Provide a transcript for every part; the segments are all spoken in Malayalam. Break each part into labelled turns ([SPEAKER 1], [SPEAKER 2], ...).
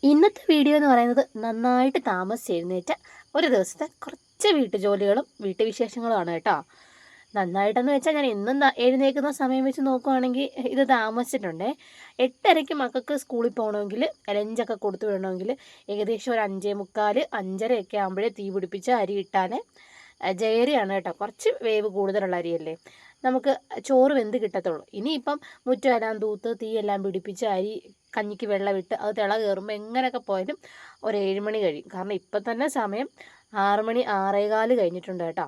[SPEAKER 1] ഇന്നത്തെ വീഡിയോ എന്ന് പറയുന്നത് നന്നായിട്ട് താമസിച്ച് എഴുന്നേറ്റ ഒരു ദിവസത്തെ കുറച്ച് വീട്ടുജോലികളും വീട്ടുവിശേഷങ്ങളുമാണ് കേട്ടോ. നന്നായിട്ടെന്ന് വെച്ചാൽ ഞാൻ എന്നും എഴുന്നേൽക്കുന്ന സമയം വെച്ച് നോക്കുവാണെങ്കിൽ ഇത് താമസിച്ചിട്ടുണ്ടേ. 8:30 മക്കൾക്ക് സ്കൂളിൽ പോകണമെങ്കിൽ ലഞ്ചൊക്കെ കൊടുത്തു വിടണമെങ്കിൽ ഏകദേശം ഒരു 5:45 5:30 ആകുമ്പോഴേ തീ പിടിപ്പിച്ച് അരി ഇട്ടാൽ ജയരിയാണ് കേട്ടോ. കുറച്ച് വേവ് കൂടുതലുള്ള അരിയല്ലേ, നമുക്ക് ചോറ് വെന്ത് കിട്ടത്തുള്ളൂ. ഇനിയിപ്പം മുറ്റമെല്ലാം തൂത്ത് തീയെല്ലാം പിടിപ്പിച്ച് അരി കഞ്ഞിക്ക് വെള്ളമിട്ട് അത് തിള കയറുമ്പോൾ എങ്ങനെയൊക്കെ പോയാലും ഒരു 7 മണി കഴിയും. കാരണം ഇപ്പം തന്നെ സമയം 6 മണി 6:15 കഴിഞ്ഞിട്ടുണ്ട് കേട്ടോ.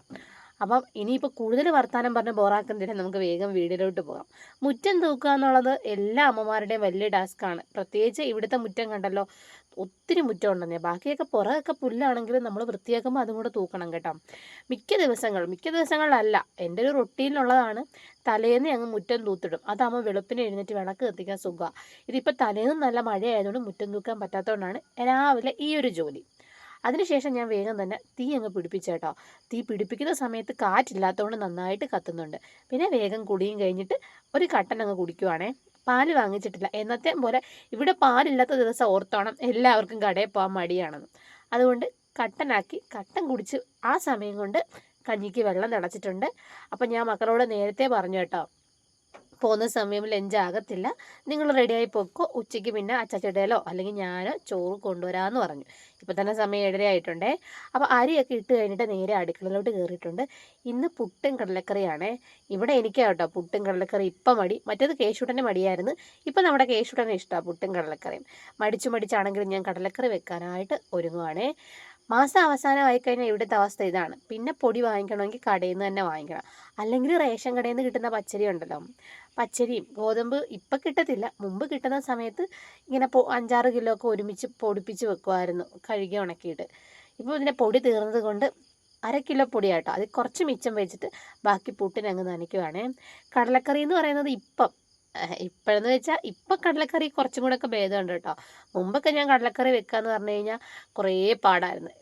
[SPEAKER 1] അപ്പം ഇനിയിപ്പോൾ കൂടുതൽ വർത്തമാനം പറഞ്ഞ് ബോറാക്കുന്നില്ല, നമുക്ക് വേഗം വീടിലോട്ട് പോകാം. മുറ്റം തൂക്കുക എന്നുള്ളത് എല്ലാ അമ്മമാരുടെയും വലിയ ടാസ്ക്കാണ്. പ്രത്യേകിച്ച് ഇവിടുത്തെ മുറ്റം കണ്ടല്ലോ, ഒത്തിരി മുറ്റം ഉണ്ടെന്നേ. ബാക്കിയൊക്കെ പുറകൊക്കെ പുല്ലാണെങ്കിലും നമ്മൾ വൃത്തിയാക്കുമ്പോൾ അതും കൂടെ തൂക്കണം കേട്ടോ. മിക്ക ദിവസങ്ങളിലല്ല, എൻ്റെ ഒരു റൊട്ടീനിലുള്ളതാണ്. തലേന്ന് അങ്ങ് മുറ്റം തൂത്തിടും. അതാകുമ്പോൾ വെളുപ്പിന് എഴുന്നേറ്റ് വിളക്ക് കത്തിക്കാൻ സുഖമാണ്. ഇതിപ്പോൾ തലേന്ന് നല്ല മഴയായതുകൊണ്ട് മുറ്റം തൂക്കാൻ പറ്റാത്തതുകൊണ്ടാണ് രാവിലെ ഈ ഒരു ജോലി. അതിനുശേഷം ഞാൻ വേഗം തന്നെ തീ അങ്ങ് പിടിപ്പിച്ചേട്ടോ. തീ പിടിപ്പിക്കുന്ന സമയത്ത് കാറ്റില്ലാത്തതുകൊണ്ട് നന്നായിട്ട് കത്തുന്നുണ്ട്. പിന്നെ വേഗം കുടിയും കഴിഞ്ഞിട്ട് ഒരു കട്ടൻ അങ്ങ് കുടിക്കുവാണേ. പാല് വാങ്ങിച്ചിട്ടില്ല. എന്നത്തെ പോലെ ഇവിടെ പാലില്ലാത്ത ദിവസം ഓർത്തോണം എല്ലാവർക്കും കടയിൽ പോകാൻ മടിയാണെന്ന്. അതുകൊണ്ട് കട്ടനാക്കി കട്ടൻ കുടിച്ച് ആ സമയം കൊണ്ട് കഞ്ഞിക്ക് വെള്ളം തിളച്ചിട്ടുണ്ട്. അപ്പം ഞാൻ മക്കളോട് നേരത്തെ പറഞ്ഞു കേട്ടോ, പോകുന്ന സമയം ലഞ്ച് ആകത്തില്ല, നിങ്ങൾ റെഡിയായി പൊക്കോ, ഉച്ചയ്ക്ക് പിന്നെ അച്ചാച്ചടയിലോ അല്ലെങ്കിൽ ഞാനോ ചോറ് കൊണ്ടുവരാമെന്ന് പറഞ്ഞു. ഇപ്പം തന്നെ സമയം 7:30 ആയിട്ടുണ്ടേ. അപ്പോൾ അരിയൊക്കെ ഇട്ട് കഴിഞ്ഞിട്ട് നേരെ അടുക്കളയിലോട്ട് കയറിയിട്ടുണ്ട്. ഇന്ന് പുട്ടും കടലക്കറിയാണേ. ഇവിടെ എനിക്കാ കേട്ടോ പുട്ടും കടലക്കറി ഇപ്പം മടി. മറ്റേത് കേശുട്ടൻ്റെ മടിയായിരുന്നു. ഇപ്പം നമ്മുടെ കേശുട്ടനെ ഇഷ്ടമാണ് പുട്ടും കടലക്കറിയും. മടിച്ചാണെങ്കിലും ഞാൻ കടലക്കറി വെക്കാനായിട്ട് ഒരുങ്ങുവാണേ. മാസം അവസാനമായി കഴിഞ്ഞാൽ ഇവിടുത്തെ അവസ്ഥ ഇതാണ്. പിന്നെ പൊടി വാങ്ങിക്കണമെങ്കിൽ കടയിൽ നിന്ന് തന്നെ വാങ്ങിക്കണം. അല്ലെങ്കിൽ റേഷൻ കടയിൽ നിന്ന് കിട്ടുന്ന പച്ചരി ഉണ്ടല്ലോ, പച്ചരിയും ഗോതമ്പ് ഇപ്പം കിട്ടത്തില്ല. മുമ്പ് കിട്ടുന്ന സമയത്ത് ഇങ്ങനെ 5-6 കിലോ ഒക്കെ ഒരുമിച്ച് പൊടിപ്പിച്ച് വെക്കുമായിരുന്നു, കഴുകി ഉണക്കിയിട്ട്. ഇപ്പോൾ ഇതിൻ്റെ പൊടി തീർന്നത് കൊണ്ട് 1/2 കിലോ പൊടിയാട്ടോ. അത് കുറച്ച് മിച്ചം വെച്ചിട്ട് ബാക്കി പുട്ടിനങ്ങ് നനയ്ക്കുവാണേ. കടലക്കറി എന്ന് പറയുന്നത് ഇപ്പോഴെന്ന് വെച്ചാൽ ഇപ്പം കടലക്കറി കുറച്ചും കൂടെ ഒക്കെ ഭേദമുണ്ട് കേട്ടോ. മുമ്പൊക്കെ ഞാൻ കടലക്കറി വെക്കാന്ന് പറഞ്ഞു കഴിഞ്ഞാൽ കുറേ പാടായിരുന്നു.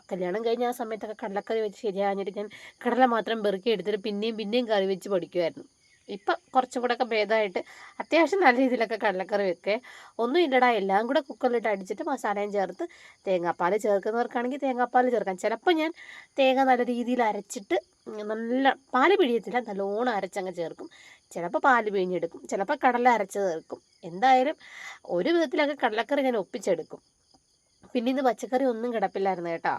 [SPEAKER 1] കല്യാണം കഴിഞ്ഞ ആ സമയത്തൊക്കെ കടലക്കറി വെച്ച് ശരിയാഞ്ഞിട്ട് ഞാൻ കടല മാത്രം പെറുക്കി എടുത്തിട്ട് പിന്നെയും കറി വെച്ച് പഠിക്കുമായിരുന്നു. ഇപ്പം കുറച്ചും കൂടെ ഒക്കെ ഭേദമായിട്ട് അത്യാവശ്യം നല്ല രീതിയിലൊക്കെ കടലക്കറി വെക്കേ. ഒന്നും ഇല്ലടാ, എല്ലാം കൂടെ കുക്കറിലിട്ട് അടിച്ചിട്ട് മസാലയും ചേർത്ത് തേങ്ങാപ്പാൽ ചേർക്കുന്നവർക്കാണെങ്കിൽ തേങ്ങാപ്പാൽ ചേർക്കാം. ചിലപ്പോൾ ഞാൻ തേങ്ങ നല്ല രീതിയിൽ അരച്ചിട്ട്, നല്ല പാല് പിഴിയത്തില്ല, നല്ലോണം അരച്ചങ്ങ് ചേർക്കും. ചിലപ്പോൾ പാല് പിഴിഞ്ഞെടുക്കും, ചിലപ്പോൾ കടല അരച്ച് ചേർക്കും. എന്തായാലും ഒരു വിധത്തിലൊക്കെ കടലക്കറി ഞാൻ ഒപ്പിച്ചെടുക്കും. പിന്നെ ഇന്ന് പച്ചക്കറി ഒന്നും കിടപ്പില്ലായിരുന്നു കേട്ടോ.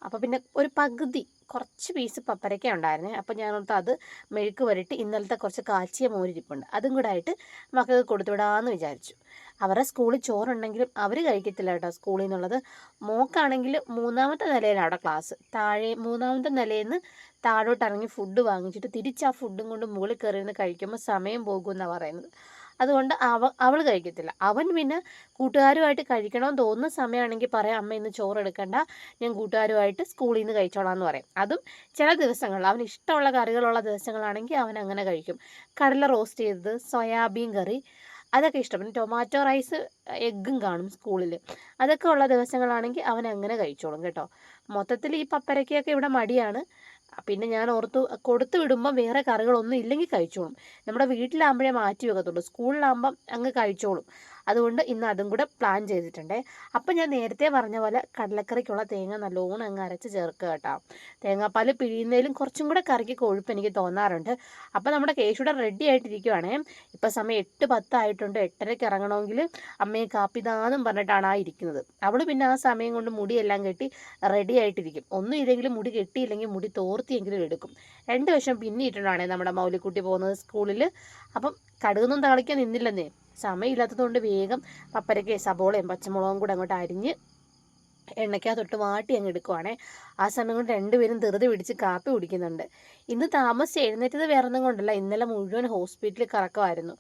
[SPEAKER 1] അപ്പോൾ പിന്നെ ഒരു പകുതി കുറച്ച് പീസ് പപ്പരക്ക ഉണ്ടായിരുന്നേ. അപ്പോൾ ഞാനോർത്ത് അത് മെഴുക്ക് വരട്ടി ഇന്നലത്തെ കുറച്ച് കാച്ചിയ മോരിരിപ്പുണ്ട്, അതും കൂടെ ആയിട്ട് മക്കൾക്ക് കൊടുത്തു വിടാമെന്ന് വിചാരിച്ചു. അവരുടെ സ്കൂളിൽ ചോറുണ്ടെങ്കിലും അവർ കഴിക്കത്തില്ല കേട്ടോ സ്കൂളിൽ നിന്നുള്ളത്. മോക്കാണെങ്കിൽ 3ാമത്തെ നിലയിലാണ് അവിടെ ക്ലാസ്. താഴെ 3ാമത്തെ നിലയിൽ നിന്ന് താഴോട്ട് ഇറങ്ങി ഫുഡ് വാങ്ങിച്ചിട്ട് തിരിച്ച് ആ ഫുഡും കൊണ്ട് മുകളിൽ കയറിയിരുന്ന് കഴിക്കുമ്പോൾ സമയം പോകുമെന്നാണ് പറയുന്നത്. അതുകൊണ്ട് അവൾ കഴിക്കത്തില്ല. അവൻ പിന്നെ കൂട്ടുകാരുമായിട്ട് കഴിക്കണമെന്ന് തോന്നുന്ന സമയമാണെങ്കിൽ പറയാം, അമ്മ ഇന്ന് ചോറ് എടുക്കണ്ട, ഞാൻ കൂട്ടുകാരുമായിട്ട് സ്കൂളിൽ നിന്ന് കഴിച്ചോളാം എന്ന് പറയും. അതും ചില ദിവസങ്ങളിൽ അവന് ഇഷ്ടമുള്ള കറികളുള്ള ദിവസങ്ങളാണെങ്കിൽ അവൻ അങ്ങനെ കഴിക്കും. കടല റോസ്റ്റ് ചെയ്തത്, സോയാബീൻ കറി, അതൊക്കെ ഇഷ്ടം. പിന്നെ ടൊമാറ്റോ റൈസ് എഗ്ഗും കാണും സ്കൂളിൽ. അതൊക്കെ ഉള്ള ദിവസങ്ങളാണെങ്കിൽ അവൻ അങ്ങനെ കഴിച്ചോളും കേട്ടോ. മൊത്തത്തിൽ ഈ പപ്പരക്കയൊക്കെ ഇവിടെ മടിയാണ്. പിന്നെ ഞാൻ ഓർത്തു കൊടുത്തു വിടുമ്പോൾ വേറെ കറികളൊന്നും ഇല്ലെങ്കിൽ കഴിച്ചോളും. നമ്മുടെ വീട്ടിലാകുമ്പോഴേ മാറ്റി വെക്കത്തുള്ളൂ, സ്കൂളിലാകുമ്പം അങ്ങ് കഴിച്ചോളും. അതുകൊണ്ട് ഇന്ന് അതും കൂടെ പ്ലാൻ ചെയ്തിട്ടുണ്ടേ. അപ്പം ഞാൻ നേരത്തെ പറഞ്ഞ പോലെ കടലക്കറിക്കുള്ള തേങ്ങ നല്ലോണം അങ്ങ് അരച്ച് ചേർക്കുക കേട്ടോ. തേങ്ങാപ്പാൽ പിഴിയുന്നതിലും കുറച്ചും കൂടെ കറിക്ക് കൊഴുപ്പ് എനിക്ക് തോന്നാറുണ്ട്. അപ്പം നമ്മുടെ കേശുടെ റെഡി ആയിട്ടിരിക്കുവാണേ. ഇപ്പം സമയം 8:10 ആയിട്ടുണ്ട്. 8:30 ഇറങ്ങണമെങ്കിൽ അമ്മയെ കാപ്പിതാന്നും പറഞ്ഞിട്ടാണ് ഇരിക്കുന്നത്. അവൾ പിന്നെ ആ സമയം കൊണ്ട് മുടിയെല്ലാം കെട്ടി റെഡി ആയിട്ടിരിക്കും. ഒന്നും ഇല്ലെങ്കിലും മുടി കെട്ടിയില്ലെങ്കിൽ മുടി തോർത്തിയെങ്കിലും എടുക്കും. 2 വശം പിന്നിയിട്ടാണ് നമ്മുടെ മൗലിക്കുട്ടി പോകുന്നത് സ്കൂളിൽ. അപ്പം കടുകൊന്നും താളിക്കാൻ നിന്നില്ലെന്നേ. സമയമില്ലാത്തതുകൊണ്ട് വേഗം പപ്പരക്കയും സബോളയും പച്ചമുളകും കൂടെ അങ്ങോട്ട് അരിഞ്ഞ് എണ്ണയ്ക്കകത്തൊട്ട് വാട്ടി അങ്ങ് എടുക്കുവാണേ. ആ സമയം കൊണ്ട് രണ്ടുപേരും ധൃതി പിടിച്ച് കാപ്പി കുടിക്കുന്നുണ്ട്. ഇന്ന് താമസിച്ച് എഴുന്നേറ്റത് വേറൊന്നും കൊണ്ടല്ല, ഇന്നലെ മുഴുവൻ ഹോസ്പിറ്റലിൽ കറക്കമായിരുന്നു.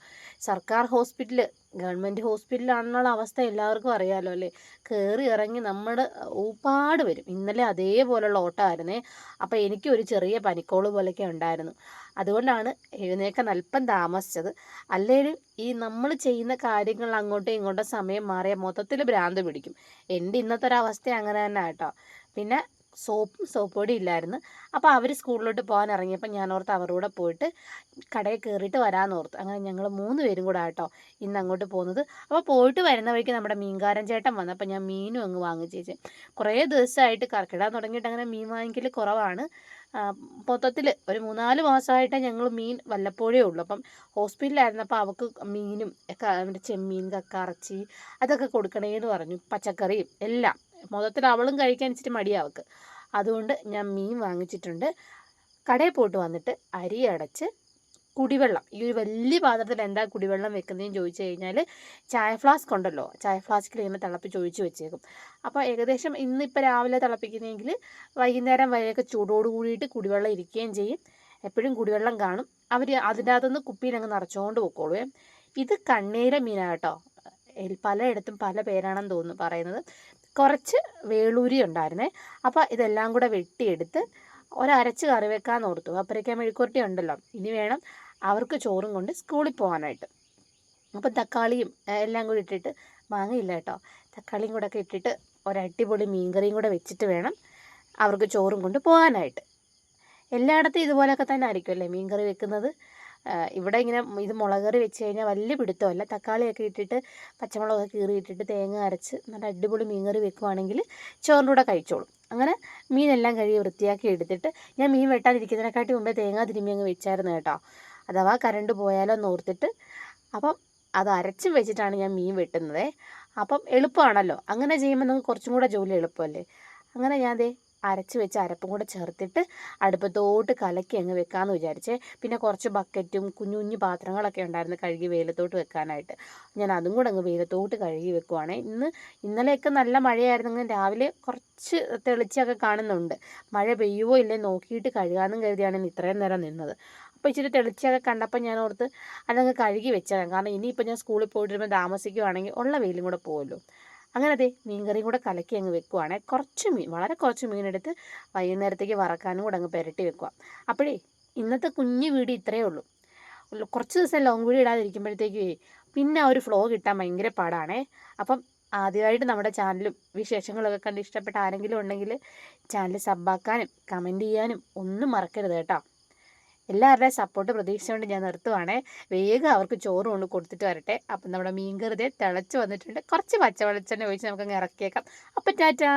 [SPEAKER 1] സർക്കാർ ഹോസ്പിറ്റൽ, ഗവൺമെൻറ് ഹോസ്പിറ്റലാണെന്നുള്ള അവസ്ഥ എല്ലാവർക്കും അറിയാമല്ലോ അല്ലേ. കയറി ഇറങ്ങി നമ്മുടെ ഊപ്പാട് വരും. ഇന്നലെ അതേപോലുള്ള ഓട്ടമായിരുന്നേ. അപ്പോൾ എനിക്ക് ഒരു ചെറിയ പനിക്കോള് പോലെയൊക്കെ ഉണ്ടായിരുന്നു. അതുകൊണ്ടാണ് എഴുന്നേക്കാൻ അല്പം താമസിച്ചത്. അല്ലെങ്കിൽ ഈ നമ്മൾ ചെയ്യുന്ന കാര്യങ്ങൾ അങ്ങോട്ടും ഇങ്ങോട്ടും സമയം മാറിയാൽ മൊത്തത്തിൽ ഭ്രാന്ത് പിടിക്കും. എൻ്റെ ഇന്നത്തെ ഒരവസ്ഥ അങ്ങനെ തന്നെ കേട്ടോ. പിന്നെ സോപ്പ് പൊടി ഇല്ലായിരുന്നു. അപ്പോൾ അവർ സ്കൂളിലോട്ട് പോകാൻ ഇറങ്ങിയപ്പോൾ ഞാൻ ഓർത്ത് അവരുടെ കൂടെ പോയിട്ട് കടയിൽ കയറിയിട്ട് വരാമെന്ന് ഓർത്തു. അങ്ങനെ ഞങ്ങൾ 3 പേരും കൂടെ ആട്ടോ ഇന്ന് അങ്ങോട്ട് പോകുന്നത്. അപ്പോൾ പോയിട്ട് വരുന്ന വഴിക്ക് നമ്മുടെ മീൻകാരൻ ചേട്ടൻ വന്നപ്പോൾ ഞാൻ മീനും അങ്ങ് വാങ്ങിച്ചേച്ചു. കുറേ ദിവസമായിട്ട് കർക്കിടകം തുടങ്ങിയിട്ട് അങ്ങനെ മീൻ വാങ്ങിക്കൽ കുറവാണ്. മൊത്തത്തിൽ ഒരു 3-4 മാസമായിട്ട് ഞങ്ങൾ മീൻ വല്ലപ്പോഴേ ഉള്ളൂ. അപ്പം ഹോസ്പിറ്റലിലായിരുന്നപ്പോൾ അവൾക്ക് മീനും മറ്റേ ചെമ്മീൻ, കക്കയിറച്ചി അതൊക്കെ കൊടുക്കണേന്ന് പറഞ്ഞു. പച്ചക്കറിയും എല്ലാം. മൊത്തത്തിൽ അവളും കഴിക്കാൻ ഇച്ചിരി മടിയാണ് അവൾക്ക്. അതുകൊണ്ട് ഞാൻ മീൻ വാങ്ങിച്ചിട്ടുണ്ട്. കടയിൽ പോയിട്ട് വന്നിട്ട് അരി അടച്ച് കുടിവെള്ളം, ഈ ഒരു വലിയ പാത്രത്തിൽ എന്താ കുടിവെള്ളം വെക്കുന്നതെന്ന് ചോദിച്ചു കഴിഞ്ഞാൽ ചായ ഫ്ലാസ്ക് ഉണ്ടല്ലോ, ചായ ഫ്ലാസ്കിൽ ഇങ്ങനെ തിളപ്പിച്ച് ഒഴിച്ച് വെച്ചേക്കും. അപ്പോൾ ഏകദേശം ഇന്നിപ്പോൾ രാവിലെ തിളപ്പിക്കുന്നതെങ്കിൽ വൈകുന്നേരം വരെയൊക്കെ ചൂടോട് കൂടിയിട്ട് കുടിവെള്ളം ഇരിക്കുകയും ചെയ്യും. എപ്പോഴും കുടിവെള്ളം കാണും. അവർ അതിൻ്റെ അകത്തുനിന്ന് കുപ്പിയിൽ അങ്ങ് നിറച്ചുകൊണ്ട് പൊക്കോളുവേ. ഇത് കണ്ണീര മീനാണ് കേട്ടോ. പലയിടത്തും പല പേരാണെന്ന് തോന്നുന്നു പറയുന്നത്. കുറച്ച് വേളൂരി ഉണ്ടായിരുന്നേ. അപ്പോൾ ഇതെല്ലാം കൂടെ വെട്ടിയെടുത്ത് ഒരച്ച് കറി വെക്കാൻ ഓർത്തു. അപ്പരയ്ക്കാൻ മെഴുക്കുവരട്ടി ഉണ്ടല്ലോ. ഇനി വേണം അവർക്ക് ചോറും കൊണ്ട് സ്കൂളിൽ പോകാനായിട്ട്. അപ്പം തക്കാളിയും എല്ലാം കൂടി ഇട്ടിട്ട്, മാങ്ങയില്ല കേട്ടോ, തക്കാളിയും കൂടെ ഒക്കെ ഇട്ടിട്ട് ഒരടിപൊളി മീൻകറിയും കൂടെ വെച്ചിട്ട് വേണം അവർക്ക് ചോറും കൊണ്ട് പോകാനായിട്ട്. എല്ലായിടത്തും ഇതുപോലെയൊക്കെ തന്നെ ആയിരിക്കും അല്ലേ മീൻകറി വെക്കുന്നത്. ഇവിടെ ഇങ്ങനെ ഇത് മുളക് കറി വെച്ച് കഴിഞ്ഞാൽ വലിയ പിടുത്തമല്ല. തക്കാളിയൊക്കെ ഇട്ടിട്ട് പച്ചമുളകൊക്കെ കീറിയിട്ടിട്ട് തേങ്ങ അരച്ച് നല്ല അടിപൊളി മീൻകറി വെക്കുവാണെങ്കിൽ ചോറിൻ്റെ കൂടെ കഴിച്ചോളും. അങ്ങനെ മീനെല്ലാം കഴുകി വൃത്തിയാക്കി എടുത്തിട്ട് ഞാൻ മീൻ വെട്ടാനിരിക്കുന്നതിനെക്കാട്ടി മുമ്പേ തേങ്ങ തിരുമ്മി അങ്ങ് വെച്ചായിരുന്നു കേട്ടോ, അഥവാ കറണ്ട് പോയാലോ എന്ന് ഓർത്തിട്ട്. അപ്പം അത് അരച്ചും വെച്ചിട്ടാണ് ഞാൻ മീൻ വെട്ടുന്നത്. അപ്പം എളുപ്പമാണല്ലോ, അങ്ങനെ ചെയ്യുമ്പോൾ നമുക്ക് കുറച്ചും കൂടെ ജോലി എളുപ്പമല്ലേ. അങ്ങനെ ഞാൻ അരച്ച് വെച്ച് അരപ്പും കൂടെ ചേർത്തിട്ട് അടുപ്പത്തോട്ട് കലക്കി അങ്ങ് വെക്കാമെന്ന് വിചാരിച്ചേ. പിന്നെ കുറച്ച് ബക്കറ്റും കുഞ്ഞു കുഞ്ഞു പാത്രങ്ങളൊക്കെ ഉണ്ടായിരുന്നു കഴുകി വെയിലത്തോട്ട് വെക്കാനായിട്ട്. ഞാൻ അതും കൂടെ അങ്ങ് വെയിലത്തോട്ട് കഴുകി വെക്കുവാണേ. ഇന്നലെയൊക്കെ നല്ല മഴയായിരുന്നെങ്കിൽ രാവിലെ കുറച്ച് തെളിച്ചൊക്കെ കാണുന്നുണ്ട്. മഴ പെയ്യുമോ ഇല്ലേ നോക്കിയിട്ട് കഴുകാമെന്നും കരുതിയാണ് ഇത്രയും നേരം നിന്നത്. അപ്പോൾ ഇച്ചിരി തെളിച്ചൊക്കെ കണ്ടപ്പോൾ ഞാൻ ഓർത്ത് അതങ്ങ് കഴുകി വെച്ചതാണ്. കാരണം ഇനിയിപ്പോൾ ഞാൻ സ്കൂളിൽ പോയിട്ട് വരുമ്പോൾ താമസിക്കുവാണെങ്കിൽ ഉള്ള വെയിലും കൂടെ പോകുമല്ലോ. അങ്ങനെ മീൻകറിയും കൂടെ കലക്കി അങ്ങ് വെക്കുവാണേ. കുറച്ച് മീൻ, വളരെ കുറച്ച് മീനെടുത്ത് വൈകുന്നേരത്തേക്ക് വറക്കാനും കൂടെ അങ്ങ് പുരട്ടി വെക്കുക. അപ്പോഴേ ഇന്നത്തെ കുഞ്ഞു വീഡിയോ ഇത്രയേ ഉള്ളൂ. കുറച്ച് ദിവസം ലോങ് വീഡിയോ ഇടാതിരിക്കുമ്പോഴത്തേക്ക് പിന്നെ ആ ഒരു ഫ്ലോ കിട്ടാൻ ഭയങ്കര പാടാണേ. അപ്പം ആദ്യമായിട്ട് നമ്മുടെ ചാനലും വിശേഷങ്ങളൊക്കെ കണ്ട് ഇഷ്ടപ്പെട്ട ആരെങ്കിലും ഉണ്ടെങ്കിൽ ചാനൽ സബ്ബാക്കാനും കമൻറ്റ് ചെയ്യാനും ഒന്നും മറക്കരുത് കേട്ടോ. എല്ലാവരുടെയും സപ്പോർട്ട് പ്രതീക്ഷിച്ചുകൊണ്ട് ഞാൻ നിർത്തുവാണേ. വേഗം അവർക്ക് ചോറ് കൊണ്ട് കൊടുത്തിട്ട് വരട്ടെ. അപ്പം നമ്മുടെ മീൻകറി തിളച്ച് വന്നിട്ടുണ്ട്. കുറച്ച് പച്ച വെളിച്ചെണ്ണ ഒഴിച്ച് നമുക്കങ്ങ് ഇറക്കിയേക്കാം. അപ്പം ടാറ്റാ.